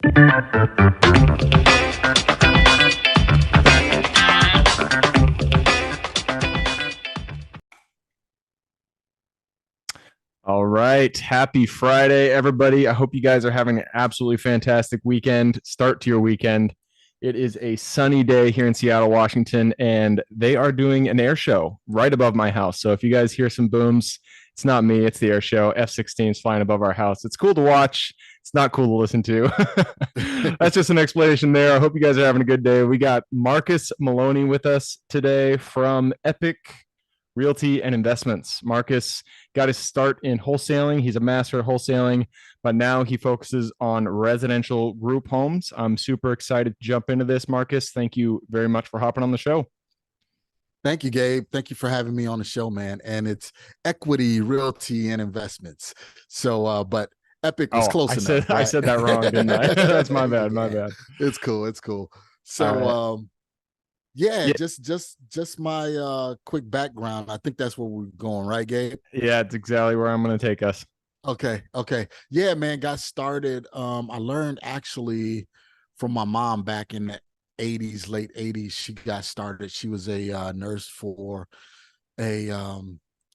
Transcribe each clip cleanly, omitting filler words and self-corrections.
All right. Happy Friday, everybody. I hope you guys are having an absolutely fantastic weekend. Start to your weekend. It is a sunny day here in Seattle, Washington, and they are doing an air show right above my house. So if you guys hear some booms, it's not me, it's the air show. F-16 is flying above our house. It's cool to watch. It's not cool to listen to. That's just an explanation there. I hope you guys are having a good day. We got Marcus Maloney with us today from Epic Realty and Investments. Marcus got his start in wholesaling. He's a master at wholesaling, but now he focuses on residential group homes. I'm super excited to jump into this, Marcus. Thank you very much for hopping on the show. Thank you, Gabe. Thank you for having me on the show, man. And it's Equity, Realty, and Investments. So, but Epic was close enough. I said that wrong, didn't I? That's my bad. My bad. It's cool. It's cool. So, yeah, just my quick background. I think that's where we're going, right, Gabe? Yeah, it's exactly where I'm going to take us. Okay. Yeah, man, got started. I learned actually from my mom back in the 80s, late 80s. She got started. She was a nurse for a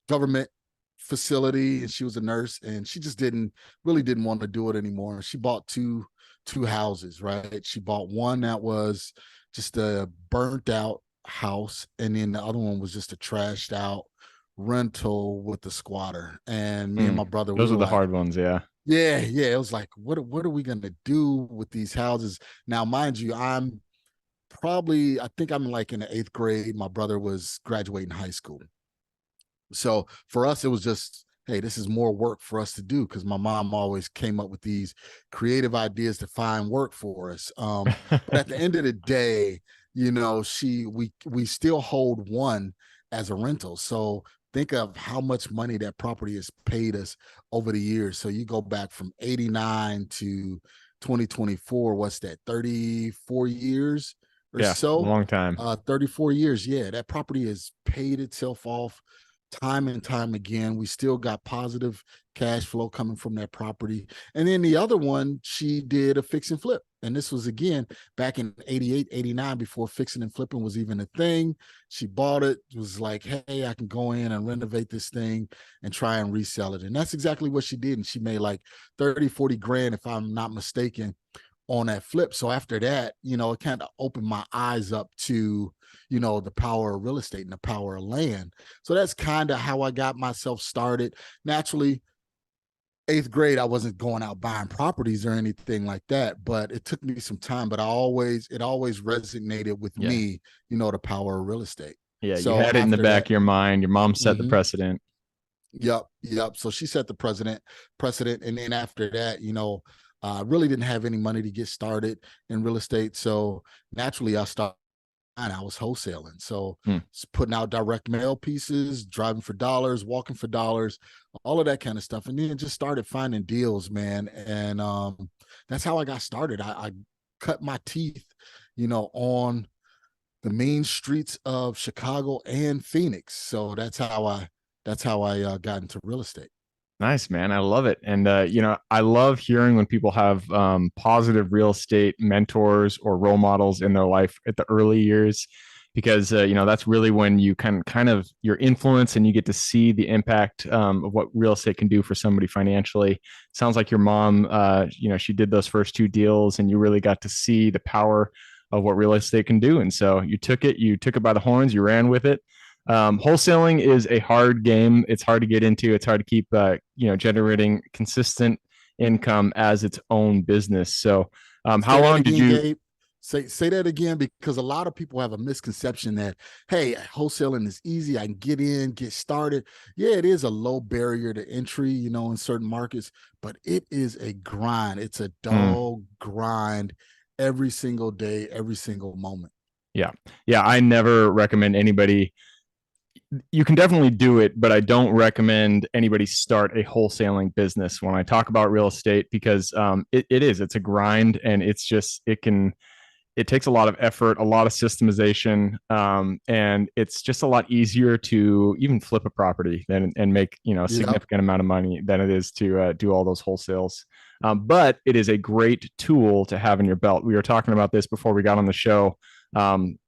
government facility, and she was a nurse, and she just really didn't want to do it anymore. She bought two houses, right? She bought one that was just a burnt out house, and then the other one was just a trashed out rental with the squatter. And me and my brother, those are the hard ones. Yeah. It was like, what are we gonna do with these houses now? Mind you, I think I'm like in the 8th grade. My brother was graduating high school, so for us it was just, hey, this is more work for us to do, because my mom always came up with these creative ideas to find work for us. But at the end of the day, we still hold one as a rental. So think of how much money that property has paid us over the years. So you go back from 89 to 2024, what's that, 34 years or so? Long time. 34 years. Yeah, that property has paid itself off time and time again. We still got positive cash flow coming from that property. And then the other one, she did a fix and flip. And this was, again, back in 88, 89, before fixing and flipping was even a thing. She bought it, was like, hey, I can go in and renovate this thing and try and resell it. And that's exactly what she did. And she made like 30, 40 grand, if I'm not mistaken, on that flip. So after that, it kind of opened my eyes up to, the power of real estate and the power of land. So that's kind of how I got myself started. Naturally, 8th grade, I wasn't going out buying properties or anything like that, but it took me some time. But it always resonated with me, the power of real estate. Yeah, so you had it in the back of your mind. Your mom set the precedent. Yep. So she set the precedent. And then after that, I really didn't have any money to get started in real estate. So naturally, I was wholesaling. So putting out direct mail pieces, driving for dollars, walking for dollars, all of that kind of stuff. And then just started finding deals, man. And that's how I got started. I cut my teeth, on the main streets of Chicago and Phoenix. So that's how I got into real estate. Nice, man. I love it. And, I love hearing when people have positive real estate mentors or role models in their life at the early years, because, that's really when you can kind of your influence and you get to see the impact of what real estate can do for somebody financially. Sounds like your mom, she did those first 2 deals and you really got to see the power of what real estate can do. And so you took it by the horns, you ran with it. Wholesaling is a hard game. It's hard to get into. It's hard to keep, generating consistent income as its own business. So, how long did you Gabe? Say that again, because a lot of people have a misconception that, hey, wholesaling is easy. I can get in, get started. Yeah, it is a low barrier to entry, in certain markets, but it is a grind. It's a dog grind every single day, every single moment. Yeah. I never recommend anybody. You can definitely do it, but I don't recommend anybody start a wholesaling business when I talk about real estate, because it's a grind, and it takes a lot of effort, a lot of systemization, and it's just a lot easier to even flip a property and make a significant amount of money than it is to do all those wholesales. But it is a great tool to have in your belt. We were talking about this before we got on the show. I'm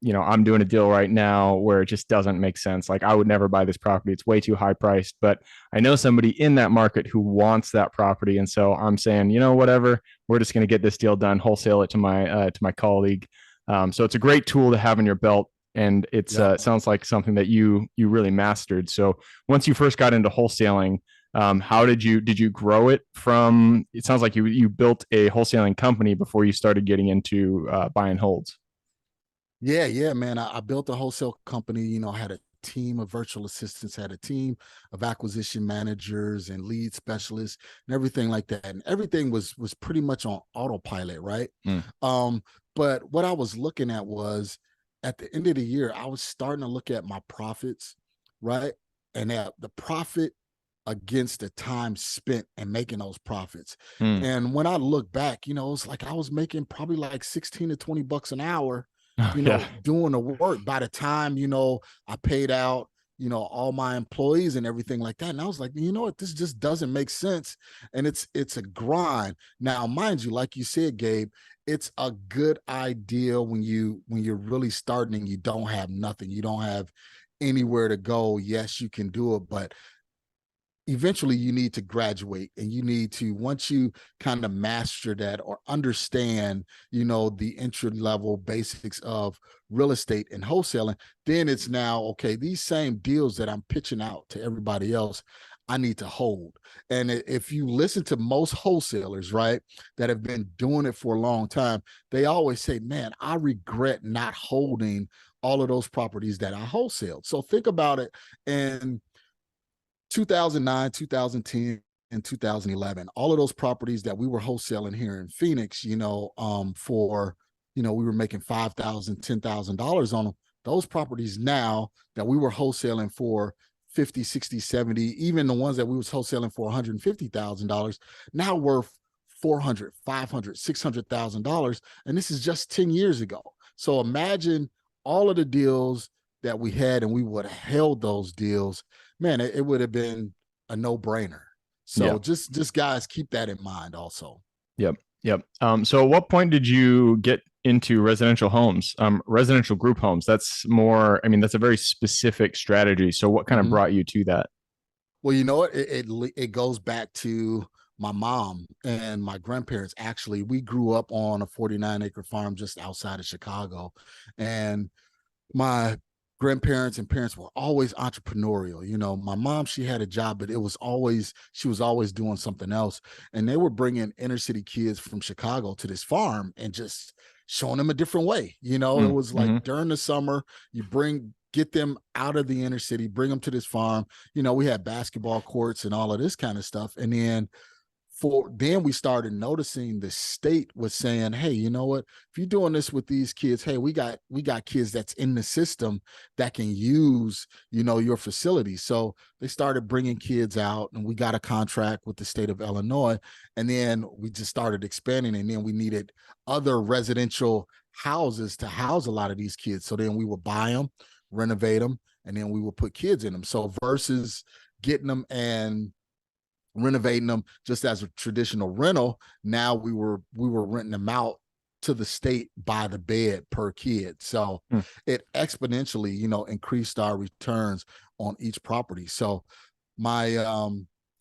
doing a deal right now where it just doesn't make sense. Like, I would never buy this property. It's way too high priced, but I know somebody in that market who wants that property. And so I'm saying, whatever, we're just going to get this deal done, wholesale it to my colleague. So it's a great tool to have in your belt. And Yep. it sounds like something that you really mastered. So once you first got into wholesaling, how did you grow it from? It sounds like you built a wholesaling company before you started getting into buy and holds. Yeah, yeah, man. I built a wholesale company, had a team of virtual assistants, had a team of acquisition managers and lead specialists and everything like that. And everything was pretty much on autopilot, right? Mm. Um, but what I was looking at was at the end of the year, I was starting to look at my profits, right? And that the profit against the time spent and making those profits. Mm. And when I look back, it's like I was making probably like 16 to 20 bucks an hour, Oh, yeah. doing the work by the time, I paid out, all my employees and everything like that. And I was like, you know what, this just doesn't make sense. And it's a grind. Now, mind you, like you said, Gabe, it's a good idea when you're really starting and you don't have nothing, you don't have anywhere to go. Yes, you can do it, but eventually you need to graduate, and you need to, once you kind of master that or understand, the entry level basics of real estate and wholesaling, then it's now, okay, these same deals that I'm pitching out to everybody else, I need to hold. And if you listen to most wholesalers, right, that have been doing it for a long time, they always say, man, I regret not holding all of those properties that I wholesaled. So think about it. And 2009, 2010, and 2011, all of those properties that we were wholesaling here in Phoenix, for, we were making $5,000, $10,000 on them. Those properties now that we were wholesaling for 50, 60, 70, even the ones that we was wholesaling for $150,000, now worth 400, 500, $600,000. And this is just 10 years ago. So imagine all of the deals that we had, and we would have held those deals, man, it would have been a no-brainer. Yeah. So just guys, keep that in mind also. Yep. Yep. So at what point did you get into residential homes, residential group homes? That's more, I mean, that's a very specific strategy. So what kind of Mm-hmm. brought you to that? Well, you know what? It goes back to my mom and my grandparents. Actually, we grew up on a 49-acre farm just outside of Chicago, and my grandparents and parents were always entrepreneurial. My mom, she had a job, but she was always doing something else. And they were bringing inner city kids from Chicago to this farm and just showing them a different way. It was like Mm-hmm. during the summer, get them out of the inner city, bring them to this farm. We had basketball courts and all of this kind of stuff. And then we started noticing the state was saying, hey, you know what, if you're doing this with these kids, hey, we got kids that's in the system that can use, your facility. So they started bringing kids out, and we got a contract with the state of Illinois, and then we just started expanding, and then we needed other residential houses to house a lot of these kids. So then we would buy them, renovate them, and then we would put kids in them. So versus getting them and renovating them just as a traditional rental, now we were renting them out to the state by the bed per kid. So Mm. it exponentially, increased our returns on each property. So my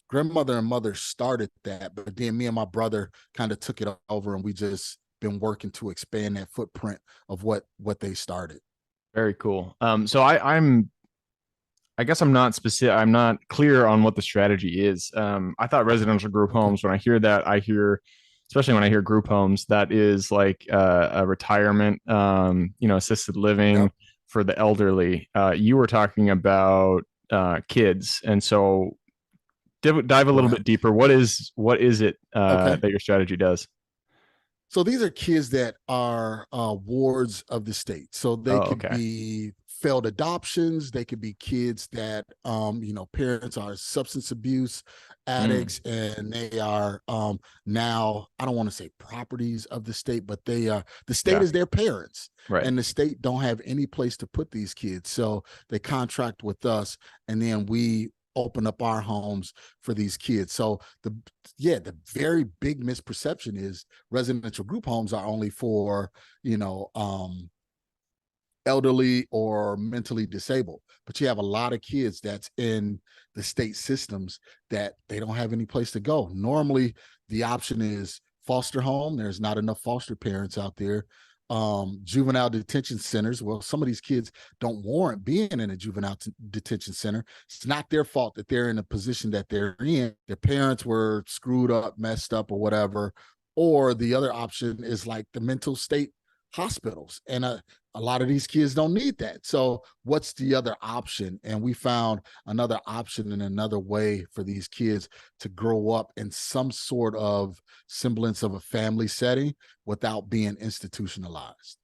grandmother and mother started that, but then me and my brother kind of took it over, and we just been working to expand that footprint of what they started. Very cool. So I guess I'm not specific. I'm not clear on what the strategy is. I thought residential group Okay. homes. When I hear that, especially when I hear group homes, that is like a retirement, assisted living Yep. for the elderly. You were talking about kids, and so dive a little bit Correct. deeper. What is it Okay. that your strategy does? So these are kids that are wards of the state. So they Oh, could okay. be failed adoptions. They could be kids that, parents are substance abuse Mm, addicts, and they are now, I don't want to say properties of the state, but the state yeah. is their parents, Right. and the state don't have any place to put these kids. So they contract with us, and then we open up our homes for these kids. So the very big misperception is residential group homes are only for, elderly or mentally disabled, but you have a lot of kids that's in the state systems that they don't have any place to go. Normally the option is foster home. There's not enough foster parents out there. Juvenile detention centers. Well, some of these kids don't warrant being in a juvenile detention center. It's not their fault that they're in a position that they're in. Their parents were screwed up, messed up, or whatever. Or the other option is like the mental state hospitals. And a lot of these kids don't need that. So what's the other option? And we found another option and another way for these kids to grow up in some sort of semblance of a family setting without being institutionalized.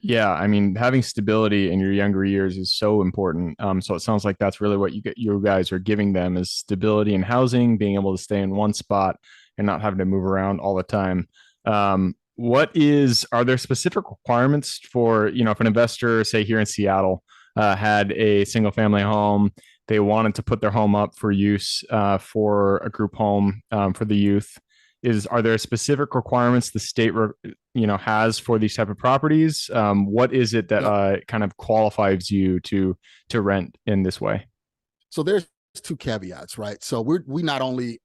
Yeah, I mean, having stability in your younger years is so important. So it sounds like that's really what you guys are giving them is stability in housing, being able to stay in one spot and not having to move around all the time. Are there specific requirements for, if an investor, say here in Seattle, had a single family home, they wanted to put their home up for use for a group home for the youth? Are there specific requirements the state has for these type of properties? What is it that Yep. kind of qualifies you to rent in this way? So there's two caveats, right? So we not only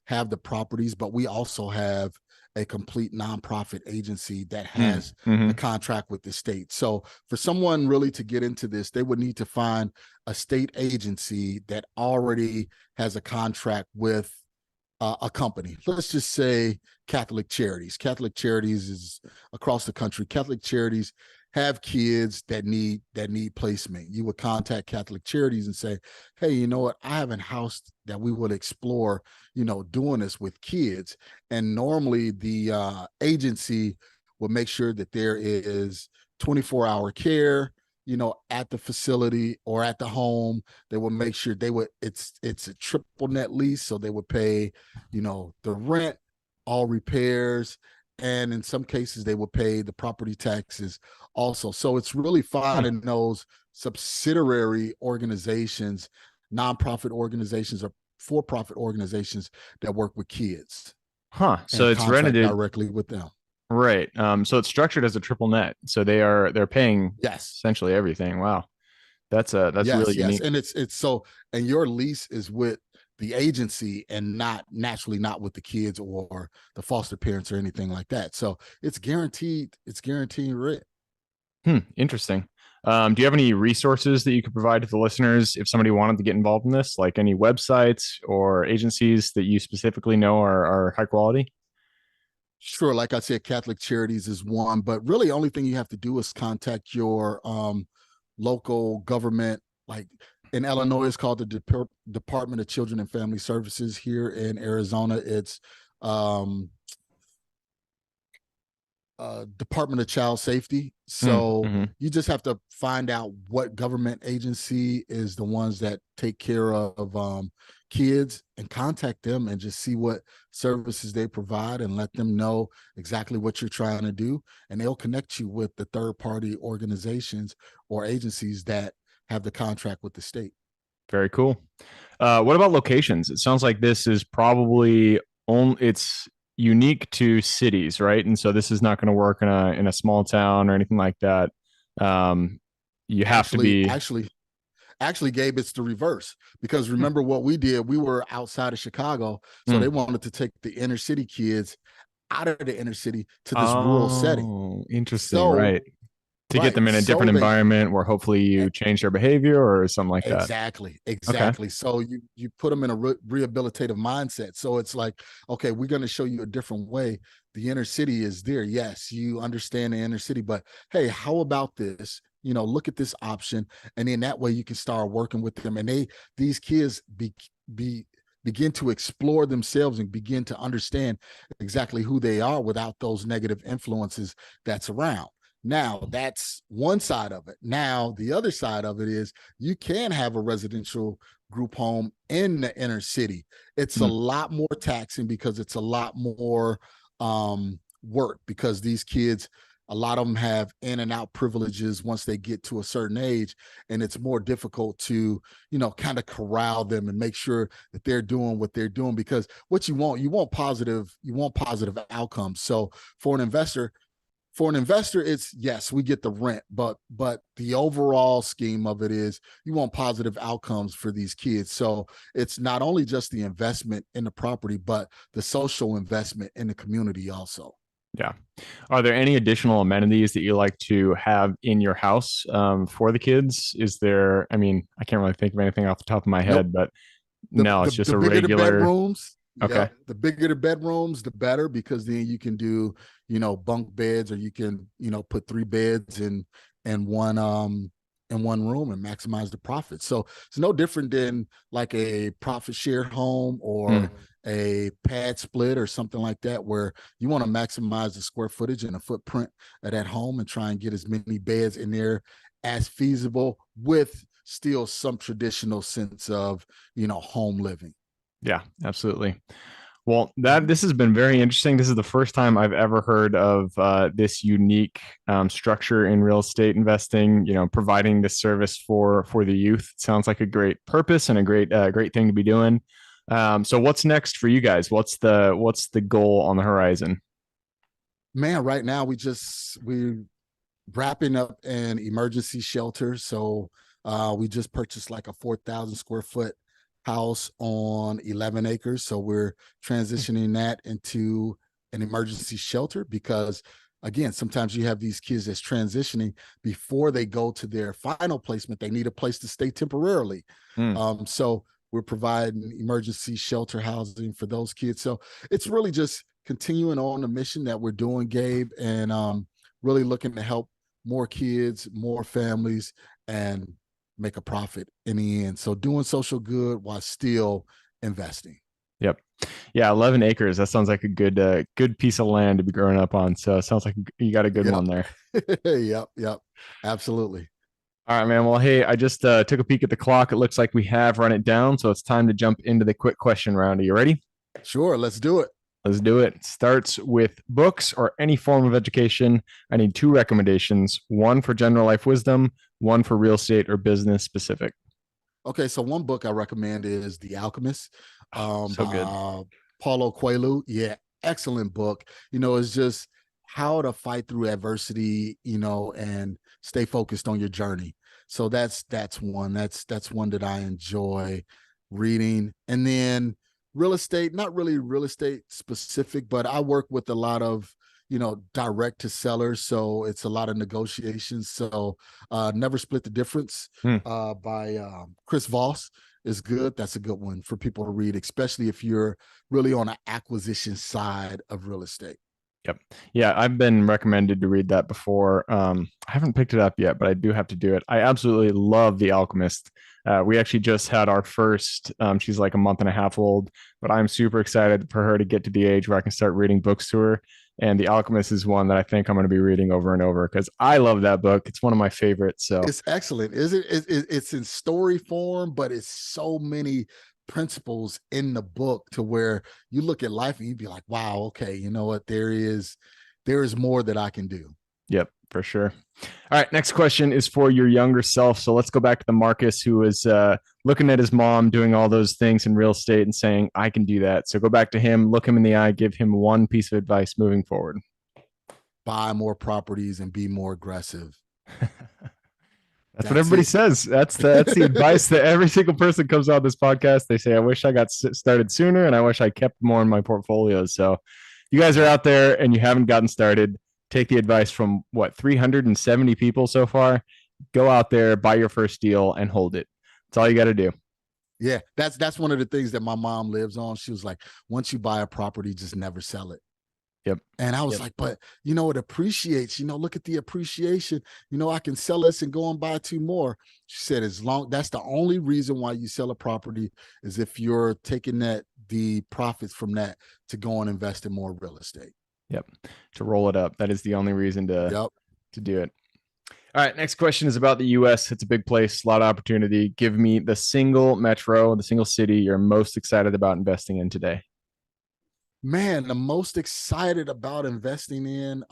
have the properties, but we also have a complete nonprofit agency that has Mm-hmm. the contract with the state. So for someone really to get into this, they would need to find a state agency that already has a contract with a company. Let's just say Catholic Charities. Catholic Charities is across the country. Catholic Charities have kids that need placement. You would contact Catholic Charities and say, hey, you know what? I have a house that we would explore, doing this with kids. And normally the agency will make sure that there is 24-hour care, at the facility or at the home. They will make sure it's a triple net lease. So they would pay, the rent, all repairs, and in some cases they will pay the property taxes also. So it's really finding those subsidiary organizations, nonprofit organizations, or for-profit organizations that work with kids Huh. So and it's contract rented, directly with them. right? So it's structured as a triple net. So they're paying Yes. essentially everything. Wow. That's really Yes, unique. and it's so, and your lease is with the agency and not naturally not with the kids or the foster parents or anything like that. So it's guaranteed. It's guaranteed rent. Interesting. Do you have any resources that you could provide to the listeners if somebody wanted to get involved in this, like any websites or agencies that you specifically know are high quality? Sure, like I said, Catholic Charities is one, but really, only thing you have to do is contact your local government. Like in Illinois, it's called the Department of Children and Family Services. Here in Arizona, it's um, Department of Child Safety. So Mm-hmm. you just have to find out what government agency is the ones that take care of kids and contact them and just see what services they provide and let them know exactly what you're trying to do. And they'll connect you with the third party organizations or agencies that have the contract with the state. Very cool. What about locations? It sounds like this is probably it's unique to cities, right? And so this is not going to work in a small town or anything like that. Um, you have to Actually, be. actually, actually, Gabe, it's the reverse, because remember what we did, we were outside of Chicago, so they Mm. wanted to take the inner city kids out of the inner city to this rural setting. Oh, interesting. So Right. To get right, them in a so different they environment where hopefully you change their behavior or something like that. exactly, Okay. exactly. So you put them in a rehabilitative mindset. So it's like, okay, we're going to show you a different way. The inner city is there. Yes, you understand the inner city, but hey, how about this? Look at this option, and then that way you can start working with them, and these kids be begin to explore themselves and begin to understand exactly who they are without those negative influences that's around. Now, that's one side of it. Now, the other side of it is you can have a residential group home in the inner city. It's a Mm. lot more taxing because it's a lot more work, because these kids a lot of them have in and out privileges once they get to a certain age, and it's more difficult to, kind of corral them and make sure that they're doing what they're doing, because what you want positive outcomes. So for an investor, it's, yes, we get the rent, but the overall scheme of it is you want positive outcomes for these kids. So it's not only just the investment in the property, but the social investment in the community also. Yeah. Are there any additional amenities that you like to have in your house for the kids? Is there, I mean, I can't really think of anything off the top of my Nope. head, but the no, the, it's just the a bigger the regular. bedrooms. Okay. Yep, the bigger the bedrooms, the better, because then you can do, bunk beds, or you can, put three beds in one in one room and maximize the profit. So it's no different than like a profit share home Hmm. or a pad split or something like that, where you want to maximize the square footage and the footprint of that home and try and get as many beds in there as feasible, with still some traditional sense of, home living. Yeah, absolutely. Well, that this has been very interesting. This is the first time I've ever heard of this unique structure in real estate investing. Providing this service for the youth. It sounds like a great purpose and a great thing to be doing. So, what's next for you guys? What's the goal on the horizon? Man, right now we wrapping up an emergency shelter. So we just purchased like a 4,000 square foot house on 11 acres. So we're transitioning that into an emergency shelter, because again, sometimes you have these kids that's transitioning before they go to their final placement. They need a place to stay temporarily. Hmm. So we're providing emergency shelter housing for those kids. So it's really just continuing on the mission that we're doing, Gabe, and really looking to help more kids, more families, and make a profit in the end. So doing social good while still investing. Yep. Yeah, 11 acres. That sounds like a good piece of land to be growing up on. So it sounds like you got a good Yep. one there. Yep. Absolutely. All right, man. Well, hey, I just took a peek at the clock. It looks like we have run it down, so it's time to jump into the quick question round. Are you ready? Sure. Let's do it. Let's do it. It starts with books or any form of education. I need two recommendations: one for general life wisdom, one for real estate or business specific. Okay. So one book I recommend is The Alchemist, So good. by Paulo Coelho. Yeah. Excellent book. It's just how to fight through adversity, and stay focused on your journey. So that's one. That's one that I enjoy reading. And then real estate, not really real estate specific, but I work with a lot of, direct to sellers. So it's a lot of negotiations. So Never Split the Difference Hmm. by Chris Voss is good. That's a good one for people to read, especially if you're really on an acquisition side of real estate. Yep. Yeah, I've been recommended to read that before. I haven't picked it up yet, but I do have to do it. I absolutely love The Alchemist. We actually just had our first. She's like a month and a half old, but I'm super excited for her to get to the age where I can start reading books to her. And The Alchemist is one that I think I'm going to be reading over and over because I love that book. It's one of my favorites. So It's excellent. Is it? It's in story form, but it's so many principles in the book to where you look at life and you'd be like, wow, okay, you know what? There is more that I can do. yep, for sure. All right, next question is for your younger self. So let's go back to the Marcus who was looking at his mom doing all those things in real estate and saying, I can do that. So go back to him, look him in the eye, give him one piece of advice moving forward. Buy more properties and be more aggressive. That's what That's everybody it. says. That's the advice that every single person comes on this podcast. They say, I wish I got started sooner and I wish I kept more in my portfolio. So you guys are Yep. out there and you haven't gotten started. Take the advice from what 370 people so far. Go out there, buy your first deal and hold it. That's all you got to do. Yeah, that's one of the things that my mom lives on. She was like, once you buy a property, just never sell it. Yep. And I was Yep. like, but it appreciates, look at the appreciation. I can sell this and go and buy two more. She said, as long that's the only reason why you sell a property is if you're taking the profits from that to go and invest in more real estate. Yep. To roll it up. That is the only reason Yep. to do it. All right, next question is about the US. It's a big place, a lot of opportunity. Give me the single metro, the single city you're most excited about investing in today. Man, the most excited about investing in,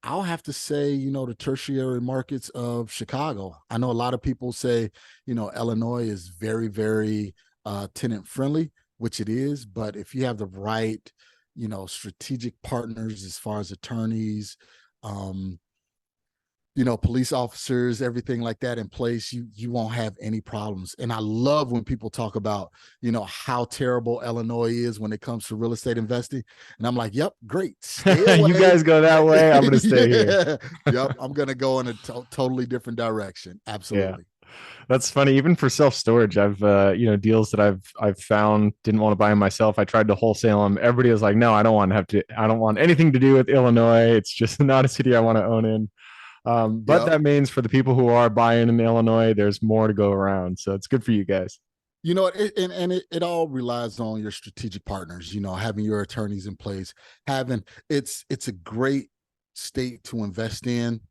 I'll have to say, the tertiary markets of Chicago. I know a lot of people say, Illinois is very, very tenant friendly, which it is. But if you have the right, strategic partners as far as attorneys, um, police officers, everything like that in place, you won't have any problems. And I love when people talk about, how terrible Illinois is when it comes to real estate investing. And I'm like, yep, great. Stay You away. guys go that way. I'm going to stay here. Yeah. Yep. I'm going to go in a totally different direction. Yeah. Absolutely. That's funny. Even for self storage, I've deals that I've found didn't want to buy them myself. I tried to wholesale them. Everybody was like, "No, I don't want to have to. I don't want anything to do with Illinois. It's just not a city I want to own in." But Yep. that means for the people who are buying in Illinois, there's more to go around. So it's good for you guys. And it all relies on your strategic partners, having your attorneys in place, having it's a great state to invest in,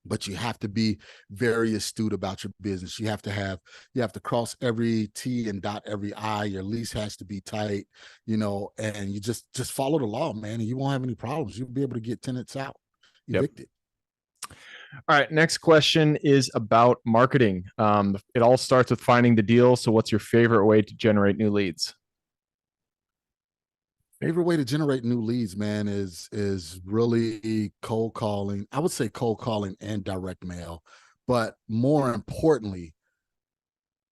but you have to be very astute about your business. You have to cross every T and dot every I. Your lease has to be tight, and you just follow the law, man, and you won't have any problems. You'll be able to get tenants out, Yep. evicted. All right. Next question is about marketing. It all starts with finding the deal. So, what's your favorite way to generate new leads? Favorite way to generate new leads, man, is really cold calling. I would say cold calling and direct mail, but more importantly,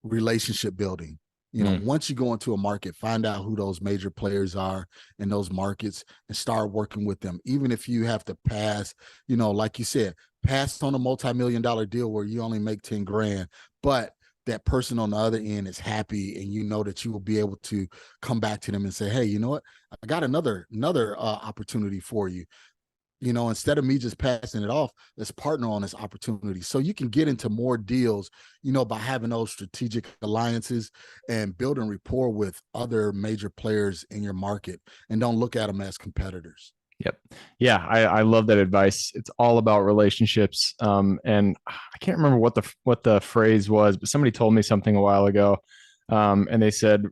relationship building. Mm, Once you go into a market, find out who those major players are in those markets and start working with them. Even if you have to pass, like you said, pass on a multi-million-dollar deal where you only make 10 grand, but that person on the other end is happy, and you know that you will be able to come back to them and say, hey, you know what, I got another opportunity for you. Instead of me just passing it off, let's partner on this opportunity. So you can get into more deals, by having those strategic alliances and building rapport with other major players in your market, and don't look at them as competitors. yep. Yeah, I love that advice. It's all about relationships. And I can't remember what the phrase was, but somebody told me something a while ago. And they said,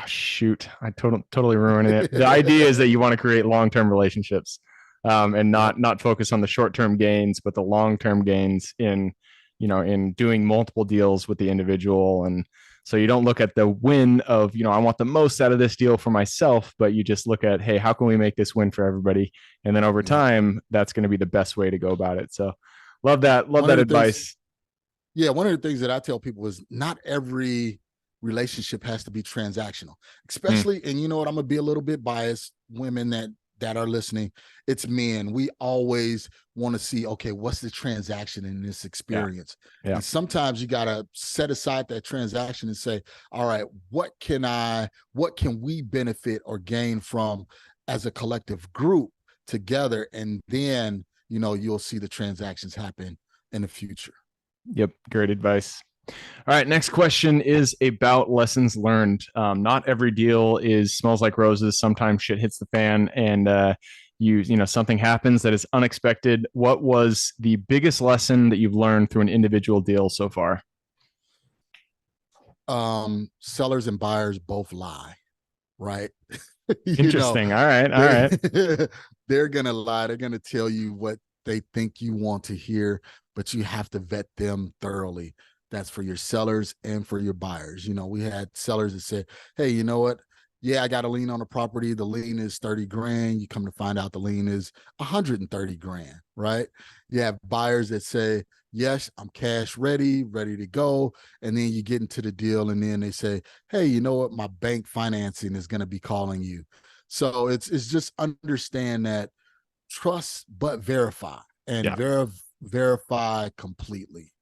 shoot, I totally ruining it. The idea is that you want to create long-term relationships, and Yep. not focus on the short-term gains, but the long-term gains in doing multiple deals with the individual. And so you don't look at the win of, I want the most out of this deal for myself, but you just look at, hey, how can we make this win for everybody? And then over Yep. time, that's going to be the best way to go about it. So love that. Love One that of the things, advice. yeah, one of the things that I tell people is not every relationship has to be transactional, Mm, especially, and you know what, I'm gonna be a little bit biased, women that are listening, it's men. We always want to see, okay, what's the transaction in this yeah. experience? Yeah. And sometimes you got to set aside that transaction and say, all right, what can we benefit or gain from as a collective group together? And then, you'll see the transactions happen in the future. Yep. Great advice. All right, next question is about lessons learned. Not every deal is smells like roses. Sometimes shit hits the fan, and something happens that is unexpected. What was the biggest lesson that you've learned through an individual deal so far? Sellers and buyers both lie, right? you know Interesting. All right, all they right. they're gonna lie. They're gonna tell you what they think you want to hear, but you have to vet them thoroughly. That's for your sellers and for your buyers. We had sellers that said, hey, you know what, yeah, I got a lien on the property, the lien is 30 grand. You come to find out the lien is 130 grand, right? You have buyers that say, yes, I'm cash ready to go. And then you get into the deal, and then they say, hey, you know what, my bank financing is going to be calling you. So it's just understand that, trust but verify, and Yeah, verify completely.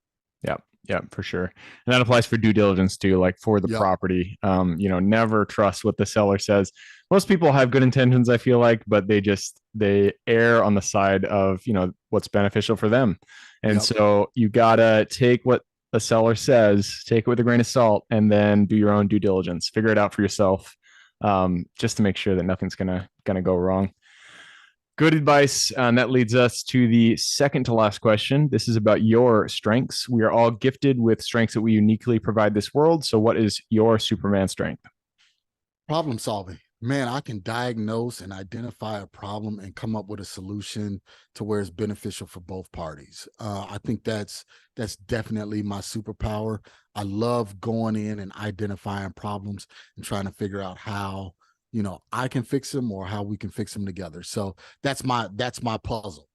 yeah, yeah, for sure. And that applies for due diligence too, like for the Yep. property. Never trust what the seller says. Most people have good intentions, I feel like, but they err on the side of what's beneficial for them. And Yep. so you gotta take what a seller says, take it with a grain of salt, and then do your own due diligence. Figure it out for yourself, just to make sure that nothing's gonna go wrong. Good advice. And that leads us to the second to last question. This is about your strengths. We are all gifted with strengths that we uniquely provide this world. So, what is your Superman strength? Problem solving. Man, I can diagnose and identify a problem and come up with a solution to where it's beneficial for both parties. I think that's definitely my superpower. I love going in and identifying problems and trying to figure out how, I can fix them or how we can fix them together. So that's my puzzle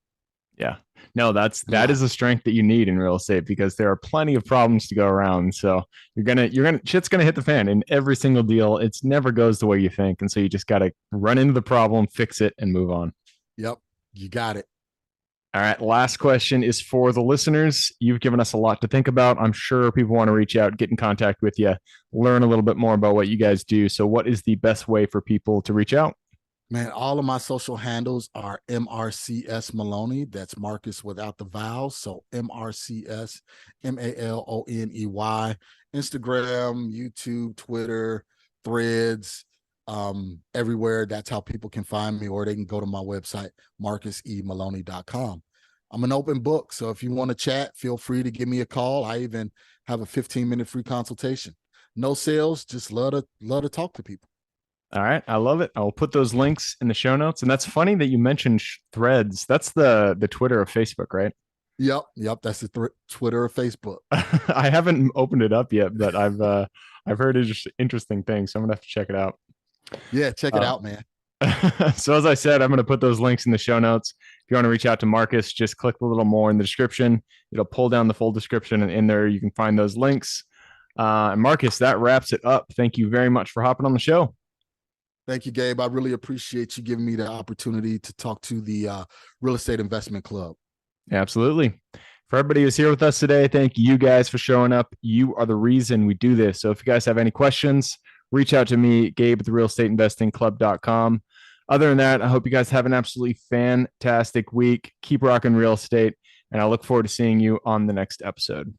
Yeah. No, in that is a life. strength that you need in real estate because there are plenty of problems to go around. So you're gonna shit's gonna hit the fan in every single deal. It's never goes the way you think. And so you just gotta run into the problem, fix it, and move on. Yep, you got it. All right. Last question is for the listeners. You've given us a lot to think about. I'm sure people want to reach out, get in contact with you, learn a little bit more about what you guys do. So what is the best way for people to reach out? Man, all of my social handles are MRCS Maloney. That's Marcus without the vowels. So MRCS Maloney. Instagram, YouTube, Twitter, Threads, everywhere. That's how people can find me, or they can go to my website, marcusemaloney.com. I'm an open book. So if you want to chat, feel free to give me a call. I even have a 15-minute free consultation. No sales, just love to talk to people. All right, I love it. I will put those links in the show notes. And that's funny that you mentioned Threads. That's the Twitter of Facebook, right? Yep. That's the Twitter or Facebook. I haven't opened it up yet, but I've heard interesting things, so I'm gonna have to check it out. Yeah, check it Uh, out, man. so as I said, I'm gonna put those links in the show notes. If you want to reach out to Marcus, just click a little more in the description. It'll pull down the full description, and in there you can find those links. Marcus, that wraps it up. Thank you very much for hopping on the show. Thank you, Gabe. I really appreciate you giving me the opportunity to talk to the Real Estate Investment Club. Absolutely. For everybody who's here with us today, thank you guys for showing up. You are the reason we do this. So if you guys have any questions, reach out to me, Gabe at the realestateinvestingclub.com. Other than that, I hope you guys have an absolutely fantastic week. Keep rocking real estate, and I look forward to seeing you on the next episode.